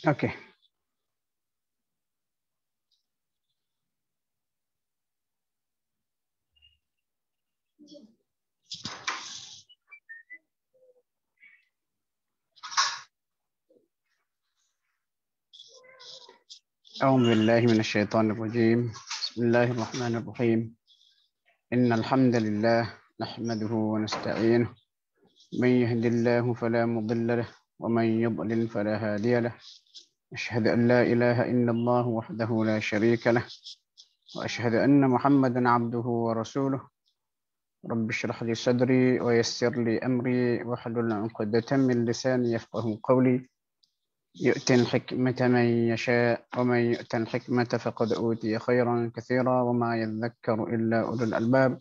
Okey. أعوذ بالله من الشيطان الرجيم. بسم الله الرحمن الرحيم. إن الحمد لله نحمده ونستعينه. من يهد الله فلا مضل له ومن يضلل فلا هادي له. أشهد أن لا إله إلا الله وحده لا شريك له وأشهد أن محمدا عبده ورسوله. رب اشرح لي صدري ويسر لي أمري واحلل عقدة من لساني يفقهوا قولي. يؤتي الحكمة من يشاء ومن يؤت الحكمة فقد أوتي خيرا كثيرا وما يذكر إلا أولو الألباب.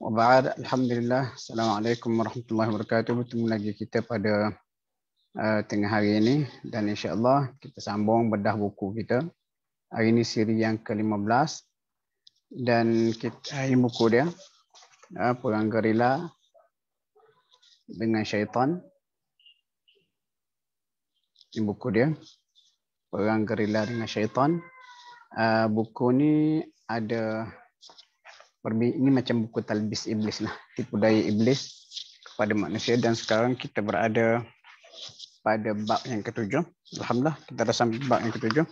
وبعد, Alhamdulillah, Assalamualaikum warahmatullahi wabarakatuh. Bertemu lagi kita pada tengah hari ini dan insyaAllah kita sambung bedah buku kita. Hari ini siri yang ke-15 dan ini buku dia, Perang Gerila dengan Syaitan. Ini buku dia, Perang Gerila dengan Syaitan. Buku ni ada, ini macam buku talbis iblis lah, tipu daya iblis kepada manusia. Dan sekarang kita berada pada bab yang ke-7. Alhamdulillah kita dah sampai bab yang ke-7.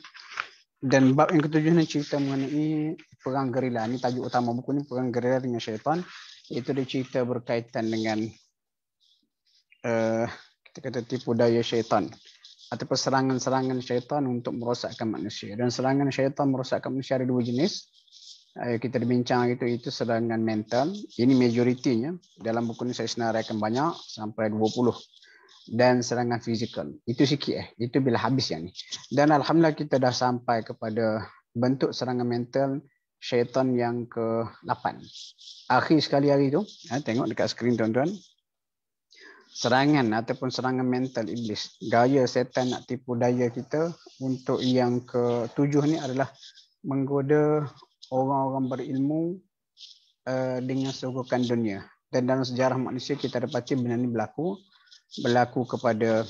Dan bab yang ke-7 ni cerita mengenai perang gerila. Ini tajuk utama buku ni, Perang Gerila dengan Syaitan. Itu dia cerita berkaitan dengan kita kata tipu daya syaitan ataupun serangan-serangan syaitan untuk merosakkan manusia. Dan serangan syaitan merosakkan manusia ada dua jenis. Kita bincang itu serangan mental. Ini majoritinya. Dalam buku ini saya senaraikan banyak sampai 20. Dan serangan fizikal. Itu sikit Itu bila habis yang ni. Dan alhamdulillah kita dah sampai kepada bentuk serangan mental syaitan yang ke-8. Akhir sekali hari tu, tengok dekat skrin tuan-tuan. Serangan ataupun serangan mental iblis. Gaya setan nak tipu daya kita untuk yang ke-7 ni adalah menggoda orang-orang berilmu dengan suguhkan dunia. Dan dalam sejarah manusia kita dapati benda ni berlaku kepada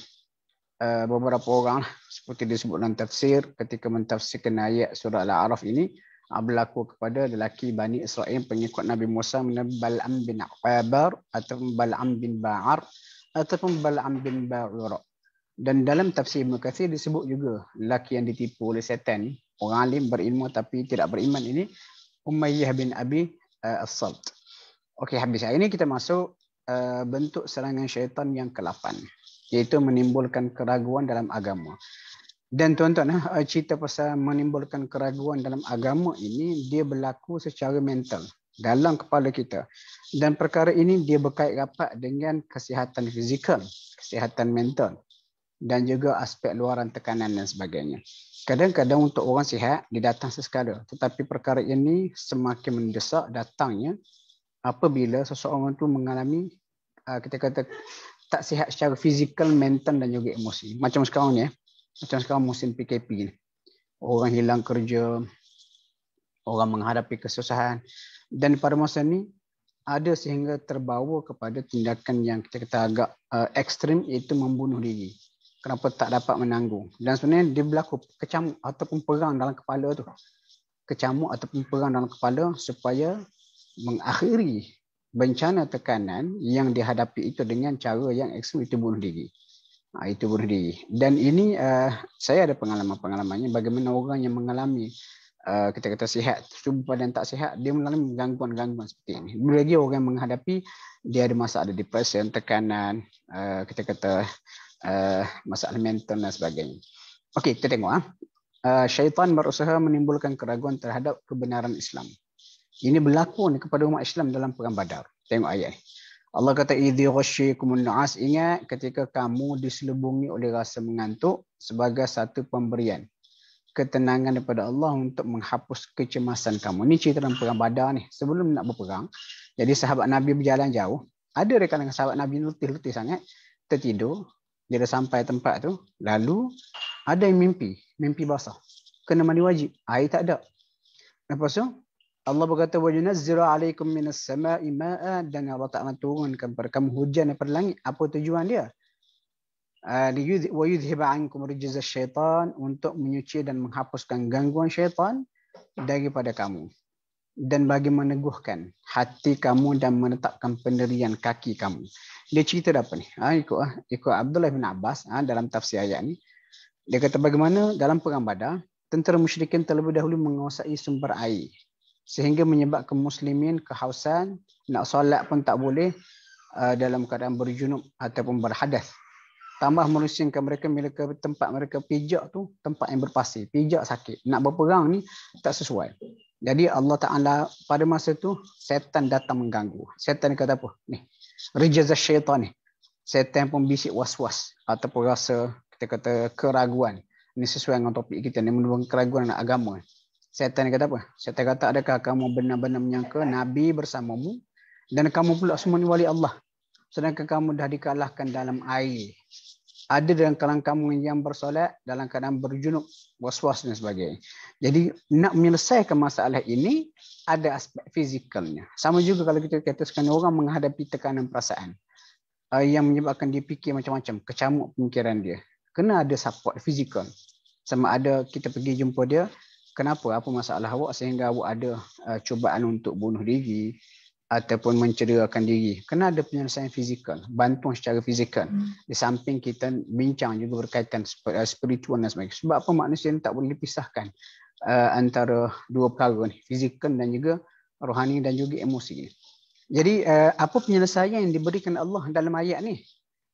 beberapa orang, seperti disebut dalam tafsir ketika mentafsirkan ayat surah Al-A'raf ini. Berlaku kepada lelaki Bani Israel pengikut Nabi Musa, Bal'am bin Abar ataupun Bal'am bin Ba'ar ataupun Bal'am bin Ba'ura. Dan dalam tafsir Ibn Katsir disebut juga lelaki yang ditipu oleh setan, orang alim berilmu tapi tidak beriman ini, Umayyah bin Abi As-Salt. Okey, habis. Hari ini kita masuk bentuk serangan syaitan yang ke-8, iaitu menimbulkan keraguan dalam agama. Dan tuan-tuan, cerita pasal menimbulkan keraguan dalam agama ini, dia berlaku secara mental dalam kepala kita. Dan perkara ini dia berkait rapat dengan kesihatan fizikal, kesihatan mental dan juga aspek luaran tekanan dan sebagainya. Kadang-kadang untuk orang sihat dia datang sesekala, tetapi perkara ini semakin mendesak datangnya apabila seseorang itu mengalami kita kata tak sihat secara fizikal, mental dan juga emosi. Macam sekarang ni macam sekarang musim PKP ni. Orang hilang kerja, orang menghadapi kesusahan. Dan pada masa ni ada sehingga terbawa kepada tindakan yang kita kata agak ekstrim, iaitu membunuh diri. Kenapa tak dapat menanggung. Dan sebenarnya dia berlaku kecamuk ataupun perang dalam kepala tu. Kecamuk ataupun perang dalam kepala supaya mengakhiri bencana tekanan yang dihadapi itu dengan cara yang ekstrim, itu bunuh diri. Itu bunuh diri. Dan ini saya ada pengalaman-pengalamannya bagaimana orang yang mengalami kita kata sihat, tubuh badan tak sihat, dia mengalami gangguan-gangguan seperti ini. Bila lagi orang yang menghadapi, dia ada masalah depresi, tekanan, kita kata masalah mental dan sebagainya. Okey, kita tengok. Syaitan berusaha menimbulkan keraguan terhadap kebenaran Islam. Ini berlaku kepada umat Islam dalam perang Badar. Tengok ayat ni. Allah kata idzi ghasyikumun nu'as, ingat ketika kamu diselubungi oleh rasa mengantuk sebagai satu pemberian ketenangan daripada Allah untuk menghapus kecemasan kamu. Ini cerita dalam perang Badar ni, sebelum nak berperang. Jadi sahabat Nabi berjalan jauh. Ada kalangan sahabat Nabi letih-letih sangat, tertidur. Dia dah sampai tempat tu, lalu ada yang mimpi basah. Kena mandi wajib. Air tak ada. Lepas tu Allah berkata wa yunazzilu alaikum minas sama'i ma'a, dan Allah Ta'ala turunkan kepada kamu hujan daripada langit. Apa tujuan dia? wa yudhhiba ankum rijza syaitan, untuk menyuci dan menghapuskan gangguan syaitan daripada kamu dan bagi meneguhkan hati kamu dan menetapkan pendirian kaki kamu. Dia cerita apa ni? Ikut Abdullah bin Abbas dalam tafsir ayat ni. Dia kata bagaimana dalam perang Badar, tentera musyrikin terlebih dahulu menguasai sumber air sehingga menyebabkan muslimin kehausan, nak solat pun tak boleh dalam keadaan berjunub ataupun berhadas. Tambah merusingkan mereka bila ke tempat mereka pijak tu tempat yang berpasir, pijak sakit. Nak berperang ni tak sesuai. Jadi Allah Ta'ala pada masa tu setan datang mengganggu. Setan kata apa? Ni, rijaz syaitan ni. Setan pun bisik was-was ataupun rasa kita kata keraguan. Ini sesuai dengan topik kita ni, menubuhkan keraguan dalam agama. Setan kata apa? Setan kata, adakah kamu benar-benar menyangka Nabi bersamamu dan kamu pula semua ni wali Allah, sedangkan kamu dah dikalahkan dalam air. Ada dalam kalangan kamu yang bersolat dalam keadaan berjunub, was-was dan sebagainya. Jadi nak menyelesaikan masalah ini ada aspek fizikalnya. Sama juga kalau kita kata sekarang orang menghadapi tekanan perasaan yang menyebabkan dia fikir macam-macam, kecamuk pemikiran dia. Kena ada support fizikal. Sama ada kita pergi jumpa dia, kenapa, apa masalah awak sehingga awak ada cubaan untuk bunuh diri ataupun mencederakan diri. Kena ada penyelesaian fizikal, bantuan secara fizikal. Di samping kita bincang juga berkaitan spiritual dan sebagainya. Sebab apa manusia tak boleh dipisahkan antara dua perkara ni, fizikal dan juga rohani dan juga emosi. Jadi apa penyelesaian yang diberikan Allah dalam ayat ni?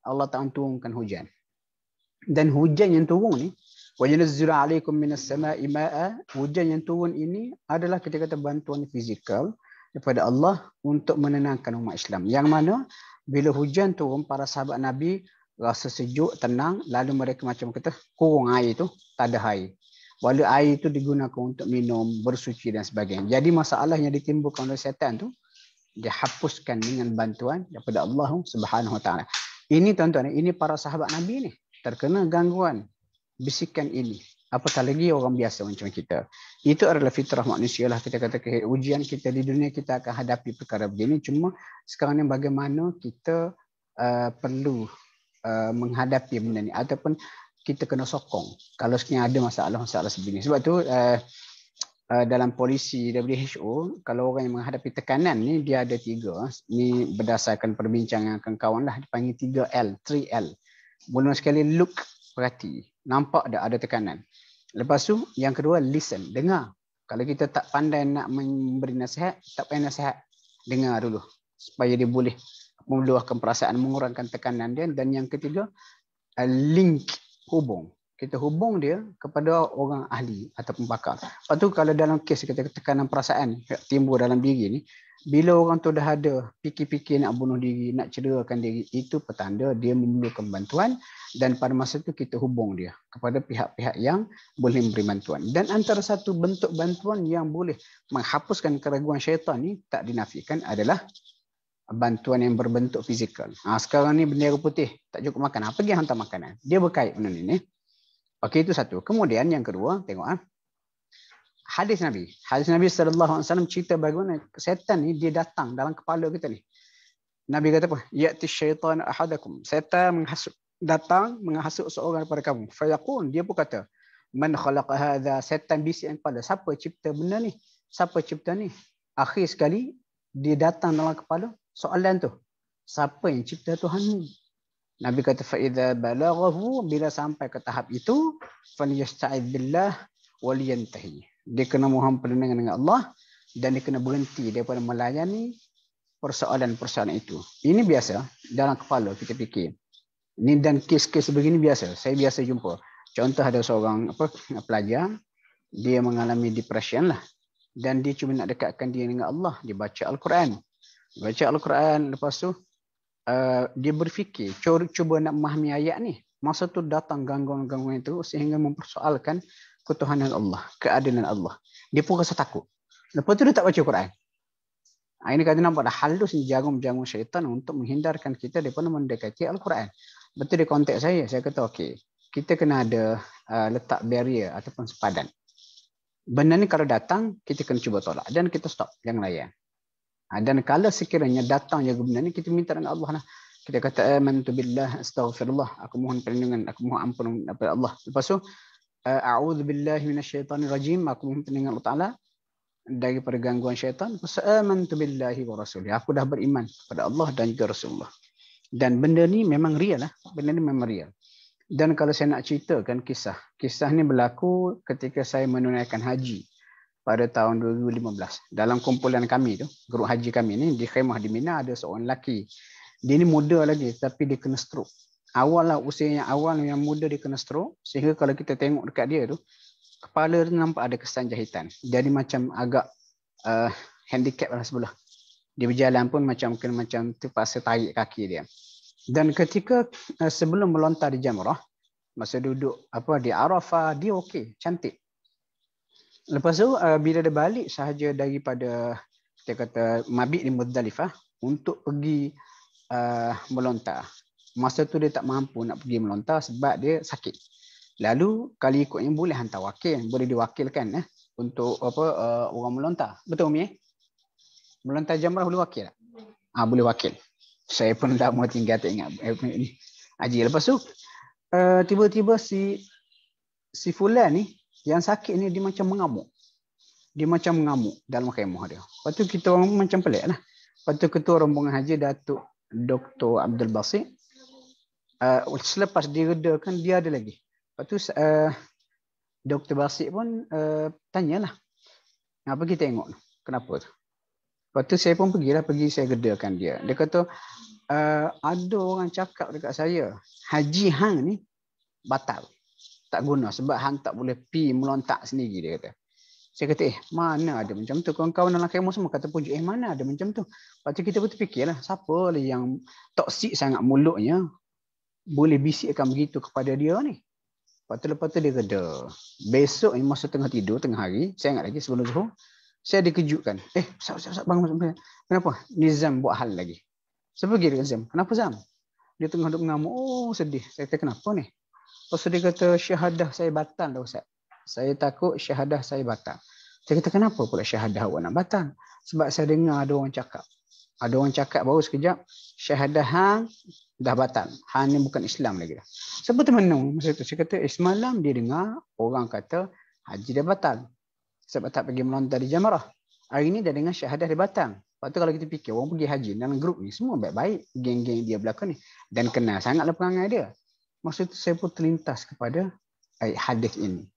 Allah Ta'ala turunkan hujan. Dan hujan yang turun ni, wa yanzilu 'alaikum minas sama'i ma'a, hujan yang turun ini adalah kita kata bantuan fizikal daripada Allah untuk menenangkan umat Islam. Yang mana bila hujan turun, para sahabat Nabi rasa sejuk, tenang, lalu mereka macam kata kurung air tu, tak ada air. Walau air itu digunakan untuk minum, bersuci dan sebagainya. Jadi masalah yang ditimbulkan oleh setan tu dihapuskan dengan bantuan daripada Allah Subhanahu Wa Taala. Ini tuan-tuan, ini para sahabat Nabi ni terkena gangguan bisikan ini. Apatah lagi orang biasa macam kita. Itu adalah fitrah manusia lah. Kita kata ujian kita di dunia, kita akan hadapi perkara begini. Cuma sekarang ni bagaimana kita perlu menghadapi benda ni. Ataupun kita kena sokong kalau sekian ada masalah-masalah sebegini. Sebab tu dalam polisi WHO, kalau orang yang menghadapi tekanan ni, dia ada 3. Ni berdasarkan perbincangan kawan-kawan lah. Dipanggil 3L, 3L. Mula sekali look, perhati. Nampak ada tekanan. Lepas tu yang kedua listen, dengar. Kalau kita tak pandai nak memberi nasihat, tak payah nasihat. Dengar dulu supaya dia boleh meluahkan perasaan, mengurangkan tekanan dia. Dan yang ketiga link, hubung. Kita hubung dia kepada orang ahli ataupun pakar. Lepas tu kalau dalam kes kita tekanan perasaan timbul dalam diri ni, bila orang tu dah ada fikir-fikir nak bunuh diri, nak cederakan diri, itu petanda dia memerlukan bantuan. Dan pada masa itu kita hubung dia kepada pihak-pihak yang boleh memberi bantuan. Dan antara satu bentuk bantuan yang boleh menghapuskan keraguan syaitan ni tak dinafikan adalah bantuan yang berbentuk fizikal. Sekarang ni bendera putih tak cukup makan, pergi hantar makanan. Dia berkait benda ni. Okey, itu satu. Kemudian yang kedua, tengok hadis Nabi. Hadis Nabi sallallahu alaihi wasallam cerita bagaimana setan ni dia datang dalam kepala kita ni. Nabi kata apa? Ya'ti syaitan ahadakum. Setan datang menghasut seorang daripada kamu. Fayaqul, dia pun kata, man khalaqa hadha, setan bisik yang kepala. Siapa cipta benda ni? Siapa cipta ni? Akhir sekali dia datang dalam kepala soalan tu. Siapa yang cipta Tuhanmu? Nabi kata fa idza balaghahu, bila sampai ke tahap itu, falyasta'id billah waliyantahi. Dia kena mohon perlindungan dengan Allah dan dia kena berhenti daripada melayani persoalan-persoalan itu. Ini biasa dalam kepala kita fikir. Ini dan kes-kes begini biasa. Saya biasa jumpa. Contoh ada seorang pelajar, dia mengalami depression lah. Dan dia cuma nak dekatkan dia dengan Allah. Dia baca Al-Quran. Baca Al-Quran, lepas tu dia berfikir, cuba nak memahami ayat ni. Masa tu datang gangguan-gangguan itu sehingga mempersoalkan ketuhanan Allah, keadilan Allah. Dia pun rasa takut. Lepas tu dia tak baca Quran. Ini kata nampak dah halus jarum-jarum syaitan untuk menghindarkan kita daripada mendekati Al-Quran. Betul dia kontak saya kata okey, kita kena ada letak barrier ataupun sepadan. Benda ni kalau datang, kita kena cuba tolak dan kita stop, jangan layan. Dan kalau sekiranya datang jaga benda ni, kita minta dengan Allah lah. Kita kata amantu billah astaghfirullah, aku mohon perlindungan, aku mohon ampun kepada Allah. Lepas tu a'udzu billahi minasyaitonir rajim, aku mohon perlindungan Allah Taala daripada gangguan syaitan. Lepas amantu billahi wa rasulih, aku dah beriman kepada Allah dan juga Rasulullah. Dan benda ni memang real lah, benda ni memang real. Dan kalau saya nak ceritakan kisah ni berlaku ketika saya menunaikan haji pada tahun 2015. Dalam kumpulan kami tu, grup haji kami ni di khemah di Mina, ada seorang lelaki. Dia ni muda lagi tapi dia kena stroke. Awal lah, usia yang awal yang muda dia kena stroke, sehingga kalau kita tengok dekat dia tu, kepala dia nampak ada kesan jahitan. Jadi macam agak handicap lah sebelah. Dia berjalan pun macam terpaksa tarik kaki dia. Dan ketika sebelum melontar di Jamrah, masa duduk di Arafah, dia okey, cantik. Lepas tu bila dia balik sahaja daripada kita kata mabit di Muzdalifah untuk pergi melontar. Masa tu dia tak mampu nak pergi melontar sebab dia sakit. Lalu kalau ikutnya boleh hantar wakil, boleh diwakilkan untuk orang melontar. Betul Umi? Melontar Jamrah boleh wakil tak? Boleh wakil. Saya pun dah mau tinggal tak ingat ni. Haji. Lepas tu tiba-tiba si fulan ni yang sakit ni dia macam mengamuk. Dia macam mengamuk dalam khemah dia. Lepas tu kita orang macam pelik lah. Lepas tu ketua rombongan haji Datuk Dr. Abdul Basit, selepas diredakan dia ada lagi. Lepas tu Dr. Basit pun tanyalah, pergi tengok kenapa tu. Lepas tu saya pun pergi saya redakan dia. Dia kata ada orang cakap dekat saya, haji hang ni batal, tak guna sebab hang tak boleh pi melontak sendiri, dia kata. Saya kata mana ada macam tu, kawan-kawan dalam khemah semua kata pujuk mana ada macam tu. Lepas tu kita berfikirlah, siapa lah yang toksik sangat mulutnya boleh bisikkan begitu kepada dia ni. Lepas tu dia reda. Besok ni masa tengah tidur, tengah hari, saya ingat lagi sebelum Zuhur, saya dikejutkan. Bangun. Kenapa? Nizam buat hal lagi. Saya pergi dengan Zam. Kenapa Zam? Dia tengah duduk mengamuk. Oh sedih. Saya kata kenapa ni? Lepas tu dia kata syahadah saya batal dah Ustaz. Saya takut syahadah saya batal. Saya kata kenapa pula syahadah awak nak batal? Sebab saya dengar ada orang cakap. Ada orang cakap baru sekejap, syahadah hang dah batal. Hang ni bukan Islam lagi dah. Saya pun termenung masa tu. Saya kata semalam dia dengar orang kata haji dah batal sebab tak pergi melontar di Jamrah. Hari ni dah dengar syahadah dia batal. Lepas tu kalau kita fikir orang pergi haji dalam grup ni semua baik-baik, geng-geng dia belakang ni, dan kenal sangatlah perangai dia. Maksud tu saya pun terlintas kepada hadis ini.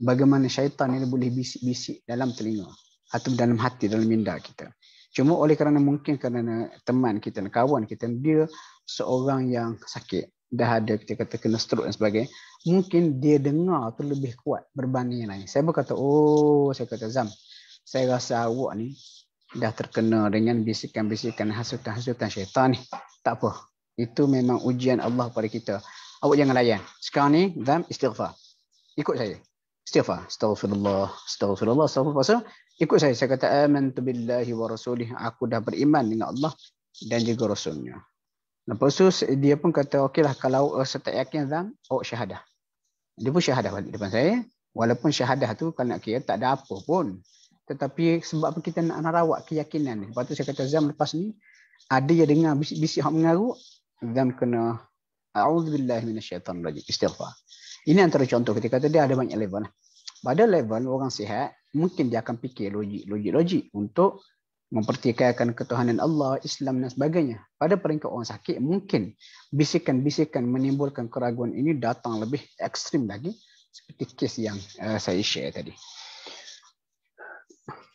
Bagaimana syaitan ini boleh bisik-bisik dalam telinga atau dalam hati, dalam minda kita. Cuma oleh kerana mungkin kerana teman kita, kawan kita, dia seorang yang sakit, dah ada kita kata kena stroke dan sebagainya, mungkin dia dengar tu lebih kuat berbanding yang lain. Saya berkata, saya kata Zam, saya rasa awak ni dah terkena dengan bisikan-bisikan hasutan-hasutan syaitan ni. Tak apa, itu memang ujian Allah pada kita. Awak jangan layan. Sekarang ni Zam istighfar. Ikut saya. Istighfar. Astaghfirullah. Ikut saya. Saya kata amantu billahi wa rasulih. Aku dah beriman dengan Allah dan juga Rasulnya. Lepas tu dia pun kata okeylah, kalau saya tak yakin Zam, awak syahadah. Dia pun syahadah balik depan saya. Walaupun syahadah tu kalau nak kira tak ada apa pun. Tetapi sebab apa kita nak rawat keyakinan ni. Lepas tu saya kata Zam, lepas ni ada yang dengar bisik-bisik hak mengarut, Zam kena a'udzubillahi minasyaitanir rajim, istighfar. Ini antara contoh ketika kata dia ada banyak level. Pada level orang sihat, mungkin dia akan fikir logik untuk mempertikaikan ketuhanan Allah, Islam dan sebagainya. Pada peringkat orang sakit, mungkin bisikan-bisikan menimbulkan keraguan ini datang lebih ekstrim lagi, seperti kes yang saya share tadi.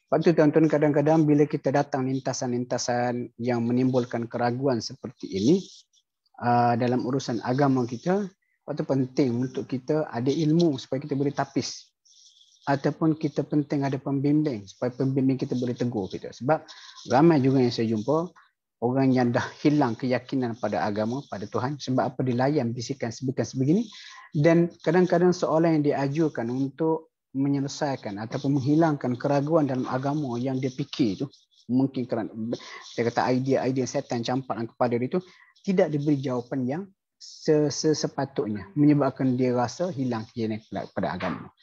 Lepas tu tuan-tuan, kadang-kadang bila kita datang lintasan-lintasan yang menimbulkan keraguan seperti ini dalam urusan agama kita, waktu penting untuk kita ada ilmu supaya kita boleh tapis. Ataupun kita penting ada pembimbing supaya pembimbing kita boleh tegur kita. Sebab ramai juga yang saya jumpa orang yang dah hilang keyakinan pada agama, pada Tuhan. Sebab apa? Dilayan bisikan sebegini. Dan kadang-kadang soalan yang diajukan untuk menyelesaikan ataupun menghilangkan keraguan dalam agama yang dia fikir itu, mungkin kerana saya kata idea-idea setan campak kepada dia itu, tidak diberi jawapan yang sepatutnya, menyebabkan dia rasa hilang keyakinan pada agama.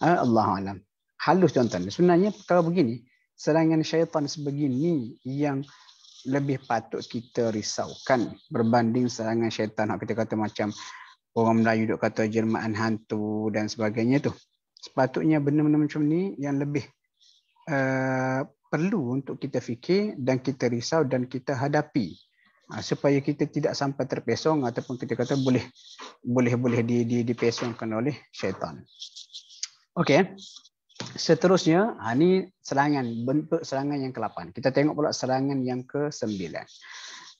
Allahualam. Halus tuan-tuan. Sebenarnya kalau begini, serangan syaitan sebegini yang lebih patut kita risaukan berbanding serangan syaitan. Kita kata macam orang Melayu duk kata jelmaan hantu dan sebagainya tu. Sepatutnya benda-benda macam ni yang lebih perlu untuk kita fikir dan kita risau dan kita hadapi supaya kita tidak sampai terpesong ataupun kita kata boleh dipesongkan oleh syaitan. Okey. Seterusnya, ini serangan, bentuk serangan yang ke-8. Kita tengok pula serangan yang ke-9.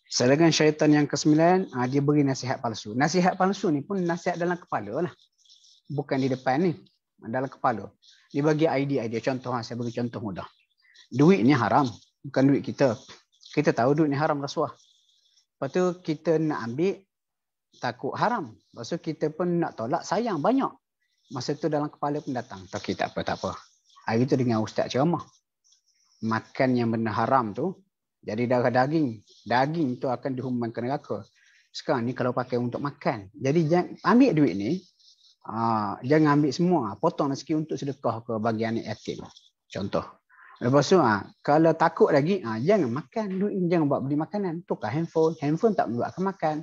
Serangan syaitan yang ke-9, dia beri nasihat palsu. Nasihat palsu ni pun nasihat dalam kepala lah. Bukan di depan ni, dalam kepala. Dia bagi idea. Contoh, saya bagi contoh mudah. Duit ni haram, bukan duit kita. Kita tahu duit ni haram, rasuah. Lepas tu kita nak ambil, takut haram. Lepas tu kita pun nak tolak, sayang banyak. Masa tu dalam kepala pun datang. Tak apa. Hari tu dengan ustaz ceramah. Makan yang benda haram tu, jadi darah daging. Daging tu akan dihukuman ke neraka. Sekarang ni kalau pakai untuk makan. Jadi jangan ambil duit ni, jangan ambil semua. Potong sikit untuk sedekah ke bagi anak yatim. Contoh. Lepas tu, kalau takut lagi, jangan makan duit ni, jangan buat beli makanan. Tukar handphone. Handphone tak melibatkan makan.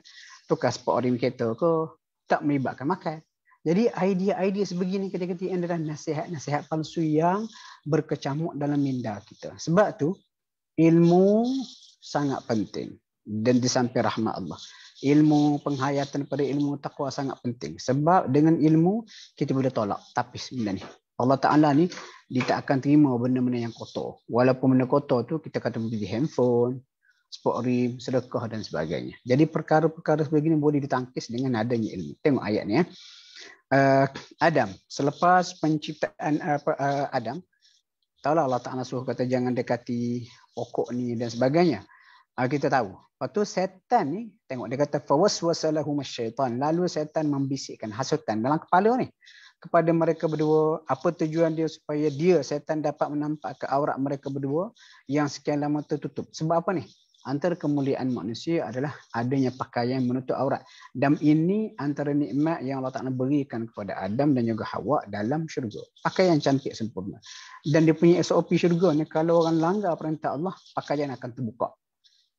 Tukar sport rim kereta ke, tak melibatkan makan. Jadi idea-idea sebegini ketika-ketika adalah nasihat-nasihat palsu yang berkecamuk dalam minda kita. Sebab tu ilmu sangat penting dan di samping rahmat Allah. Ilmu penghayatan pada ilmu taqwa sangat penting. Sebab dengan ilmu kita boleh tolak tapis benda ni. Allah Ta'ala ni dia tak akan terima benda-benda yang kotor. Walaupun benda kotor tu kita kata beli handphone, sport rim, sedekah dan sebagainya. Jadi perkara-perkara sebegini boleh ditangkis dengan adanya ilmu. Tengok ayat ni ya. Adam, selepas penciptaan Adam, tahulah Allah Ta'ala suruh kata jangan dekati pokok ni dan sebagainya. Kita tahu. Lepas tu setan ni, tengok dia kata fawaswasa lahumus syaitan. Lalu setan membisikkan hasutan dalam kepala ni kepada mereka berdua. Apa tujuan dia? Supaya setan dapat menampak ke aurat mereka berdua yang sekian lama tertutup. Sebab apa ni? Antara kemuliaan manusia adalah adanya pakaian menutup aurat. Dan ini antara nikmat yang Allah Ta'ala berikan kepada Adam dan juga Hawa dalam syurga. Pakaian cantik sempurna. Dan dia punya SOP syurga ni, kalau orang langgar perintah Allah, pakaian akan terbuka.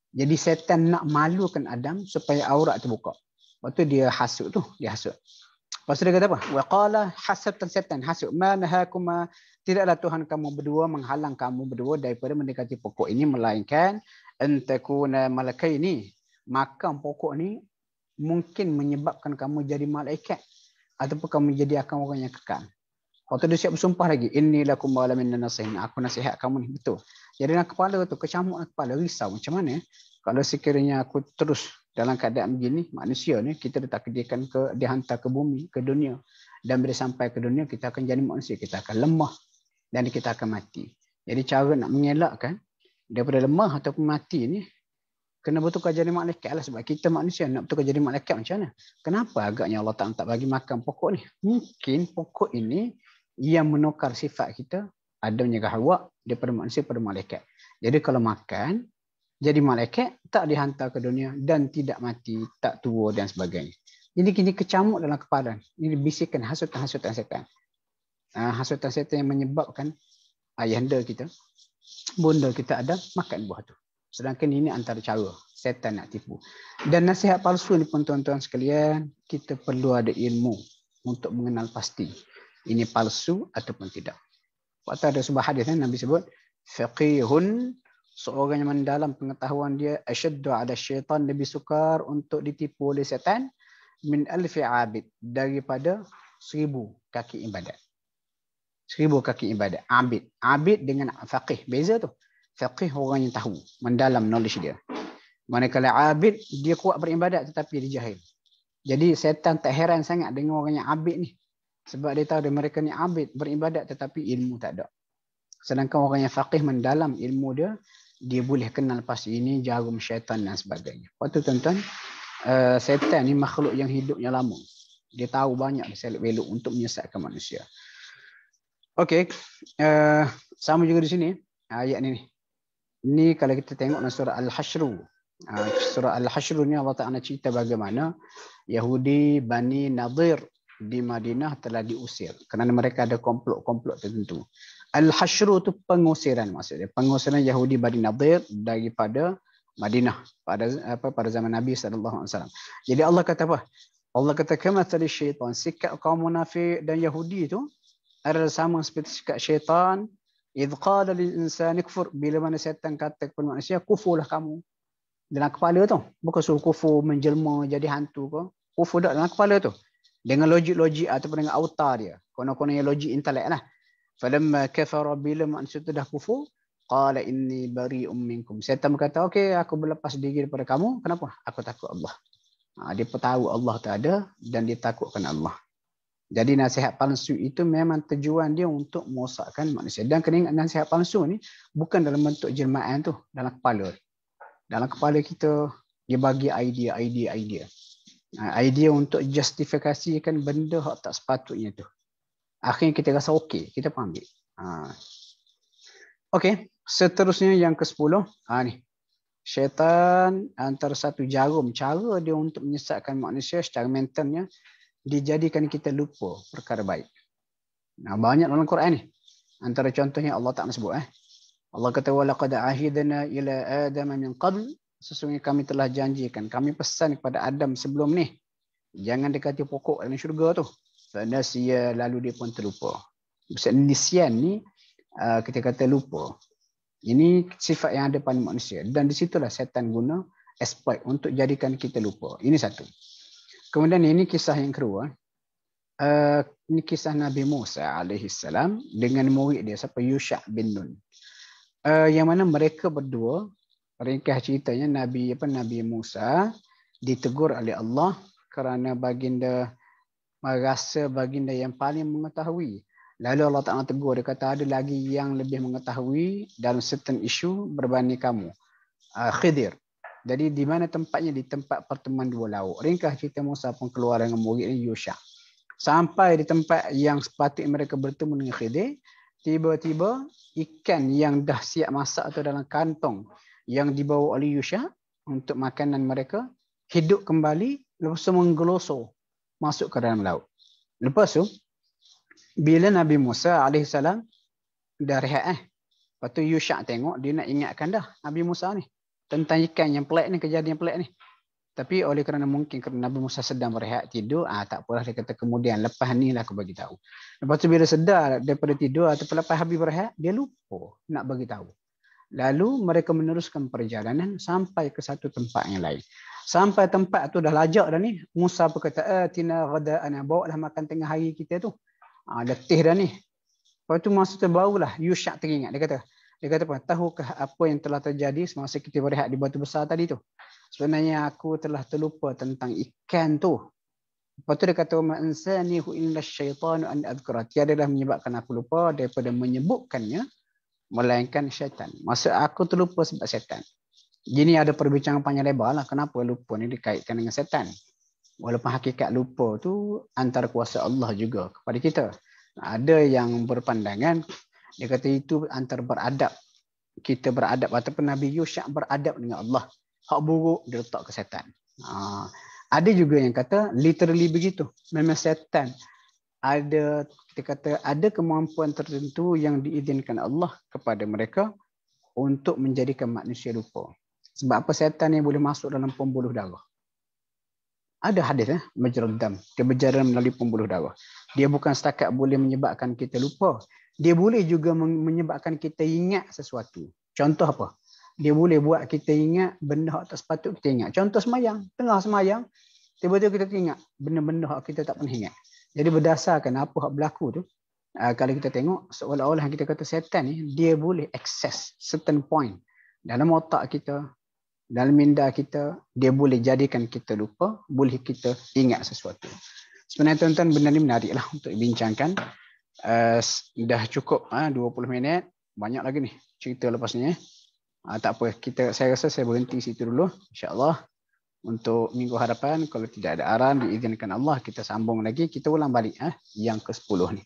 Jadi setan nak malukan Adam supaya aurat terbuka. Lepas tu dia hasut tu. Lepas tu dia kata apa? Wa qala hasatan setan hasut. Ma nahakuma, tidaklah Tuhan kamu berdua menghalang kamu berdua daripada mendekati pokok ini, melainkan antakuna malakaini, makan pokok ni mungkin menyebabkan kamu jadi malaikat ataupun kamu jadi akan orang yang kekal. Waktu dia siap bersumpah lagi, inni lakum walamin nasihin, aku nasihat kamu ni betul. Jadi dalam kepala tu kecamuk kepala, risau macam mana kalau sekiranya aku terus dalam keadaan begini, manusia ni kita ditakdirkan dihantar ke bumi, ke dunia, dan bila sampai ke dunia kita akan jadi manusia, kita akan lemah dan kita akan mati. Jadi cara nak mengelakkan daripada lemah ataupun mati ni, kena bertukar jadi malaikat lah. Sebab kita manusia nak bertukar jadi malaikat macam mana? Kenapa agaknya Allah tak bagi makan pokok ni? Mungkin pokok ini yang menukar sifat kita, Adam dan Hawa, daripada manusia pada malaikat. Jadi kalau makan, jadi malaikat, tak dihantar ke dunia dan tidak mati, tak tua dan sebagainya. Jadi kini kecamuk dalam kepala. Ini bisikan hasutan-hasutan setan. Hasutan setan yang menyebabkan ayahanda kita, bunda kita ada makan buah tu. Sedangkan ini antara cara setan nak tipu. Dan nasihat palsu ni pun tuan-tuan sekalian, kita perlu ada ilmu untuk mengenal pasti ini palsu ataupun tidak. Waktu ada sebuah hadis Nabi sebut, faqihun, seorang yang mendalam pengetahuan dia, asyaddu ala syaitan, lebih sukar untuk ditipu oleh setan, min alfi abid, daripada 1000 kaki ibadat. 1000 kaki ibadat. Abid dengan faqih. Beza tu. Faqih orang yang tahu. Mendalam knowledge dia. Manakala abid, dia kuat beribadat tetapi dia jahil. Jadi setan tak heran sangat dengan orang yang abid ni. Sebab dia tahu mereka ni abid, beribadat tetapi ilmu tak ada. Sedangkan orang yang faqih mendalam ilmu dia, dia boleh kenal pasti ini jarum syaitan dan sebagainya. Lepas tu tuan-tuan, setan ni makhluk yang hidupnya lama. Dia tahu banyak seluk-beluk untuk menyesatkan manusia. Okey, sama juga di sini ayat ni. Ini kalau kita tengok dalam surah Al-Hasyr. Surah Al-Hasyr ni Allah Ta'ala cerita bagaimana Yahudi Bani Nadir di Madinah telah diusir kerana mereka ada komplot-komplot tertentu. Al-Hasyr itu pengusiran maksudnya. Pengusiran Yahudi Bani Nadir daripada Madinah pada zaman Nabi SAW. Jadi Allah kata apa? Allah kata kamathali syaitan, sikap kaum munafik dan Yahudi itu adalah sama seperti sikap syaitan. Idh qala lil insani kufur, bila mana syaitan kata kepada manusia kufurlah kamu. Dalam kepala tu, bukan suruh kufur menjelma jadi hantu ke. Kufur dak dalam kepala tu. Dengan logik-logik ataupun dengan autar dia. Konon-konon yang logik intelek lah. Falamma kafara, bila manusia tu dah kufur, qala inni bari'um minkum. Syaitan berkata, okey, aku berlepas diri daripada kamu. Kenapa? Aku takut Allah. Dia tahu Allah tak ada dan dia takutkan Allah. Jadi nasihat palsu itu memang tujuan dia untuk merosakkan manusia. Dan kena ingat nasihat palsu ni bukan dalam bentuk jelmaan tu, dalam kepala. Dalam kepala kita, dia bagi idea. Idea untuk justifikasikan benda yang tak sepatutnya tu. Akhirnya kita rasa okey, kita pun ambil. Okey, seterusnya yang ke-10. Ni. Syaitan antara satu jarum, cara dia untuk menyesatkan manusia secara mentalnya, dijadikan kita lupa perkara baik. Banyak dalam Quran ni. Antara contohnya Allah tak sebut. Allah kata, وَلَقَدْ عَهِدْنَا إِلَىٰ آدَمَ مِنْ قَبْلِ. Sesungguhnya kami telah janjikan, kami pesan kepada Adam sebelum ni, jangan dekati pokok dalam syurga tu. فَنَسِيَ, lalu dia pun terlupa. Maksud nisyan ni, kita kata lupa. Ini sifat yang ada pada manusia. Dan di situlah syaitan guna exploit untuk jadikan kita lupa. Ini satu. Kemudian ini kisah yang kedua. Ini kisah Nabi Musa alaihissalam dengan murid dia, siapa? Yusha bin Nun. Yang mana mereka berdua, ringkas ceritanya, Nabi Musa ditegur oleh Allah kerana baginda merasa baginda yang paling mengetahui. Lalu Allah Ta'ala tegur, dia kata ada lagi yang lebih mengetahui dalam certain issue berbanding kamu. Khidir. Jadi di mana tempatnya? Di tempat pertemuan dua laut. Ringkas cerita, Musa pun keluar dengan murid ni Yusha. Sampai di tempat yang sepatutnya mereka bertemu dengan Khidir, tiba-tiba ikan yang dah siap masak atau dalam kantong yang dibawa oleh Yusha untuk makanan mereka hidup kembali, lepas tu menggelosor masuk ke dalam laut. Lepas tu bila Nabi Musa alaihissalam dah rehat lepas tu Yusha tengok, dia nak ingatkan dah Nabi Musa ni tentang ikan yang pelik ni, kejadian pelik ni. Tapi oleh kerana mungkin kerana Nabi Musa sedang berehat tidur, tak apalah, dia kata kemudian lepas ni lah aku bagi tahu. Lepas tu bila sedar daripada tidur atau lepas habis berehat, dia lupa nak bagi tahu. Lalu mereka meneruskan perjalanan sampai ke satu tempat yang lain. Sampai tempat tu dah lajak dah ni, Musa berkata, "Atina ghada'ana, bawa lah makan tengah hari kita tu." Letih dah ni. Lepas tu masa tu barulah Yusha teringat. Dia kata apa? Tahukah apa yang telah terjadi semasa kita berehat di batu besar tadi tu? Sebenarnya aku telah terlupa tentang ikan tu. Lepas tu dia kata, "Ma'ansanihu illa syaitanu an adhkura." Tiadalah menyebabkan aku lupa daripada menyebutkannya, melainkan syaitan. Maksud aku terlupa sebab syaitan. Gini ada perbincangan panjang lebar lah. Kenapa lupa ni dikaitkan dengan syaitan? Walaupun hakikat lupa tu antara kuasa Allah juga kepada kita. Ada yang berpandangan, dia kata itu antara beradab. Kita beradab ataupun Nabi Yusha beradab dengan Allah. Hak buruk dia letak ke syaitan. Ada juga yang kata literally begitu. Memang syaitan ada, kita kata ada kemampuan tertentu yang diizinkan Allah kepada mereka untuk menjadikan manusia lupa. Sebab apa? Syaitan yang boleh masuk dalam pembuluh darah. Ada hadis majrad dam, dia berjalan melalui pembuluh darah. Dia bukan setakat boleh menyebabkan kita lupa, dia boleh juga menyebabkan kita ingat sesuatu. Contoh apa? Dia boleh buat kita ingat benda yang tak sepatut kita ingat. Contoh semayang, tengah semayang, tiba-tiba kita ingat benda-benda yang kita tak pernah ingat. Jadi berdasarkan apa yang berlaku tu, kalau kita tengok seolah-olah kita kata syaitan ni, dia boleh access certain point dalam otak kita, dalam minda kita, dia boleh jadikan kita lupa, boleh kita ingat sesuatu. Sebenarnya tuan-tuan, benda ni menarik lah untuk dibincangkan. Dah cukup 20 minit, banyak lagi ni cerita lepas ni. Tak apa, saya rasa saya berhenti situ dulu. InsyaAllah untuk minggu hadapan, kalau tidak ada arahan, diizinkan Allah, kita sambung lagi, kita ulang balik yang ke-10 ni.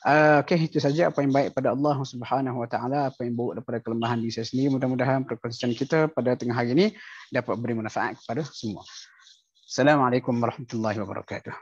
Okey, itu saja apa yang baik pada Allah Subhanahu Wa Taala, apa yang buruk daripada kelemahan diri saya sendiri. Mudah-mudahan perkongsian kita pada tengah hari ini dapat beri manfaat kepada semua. Assalamualaikum warahmatullahi wabarakatuh.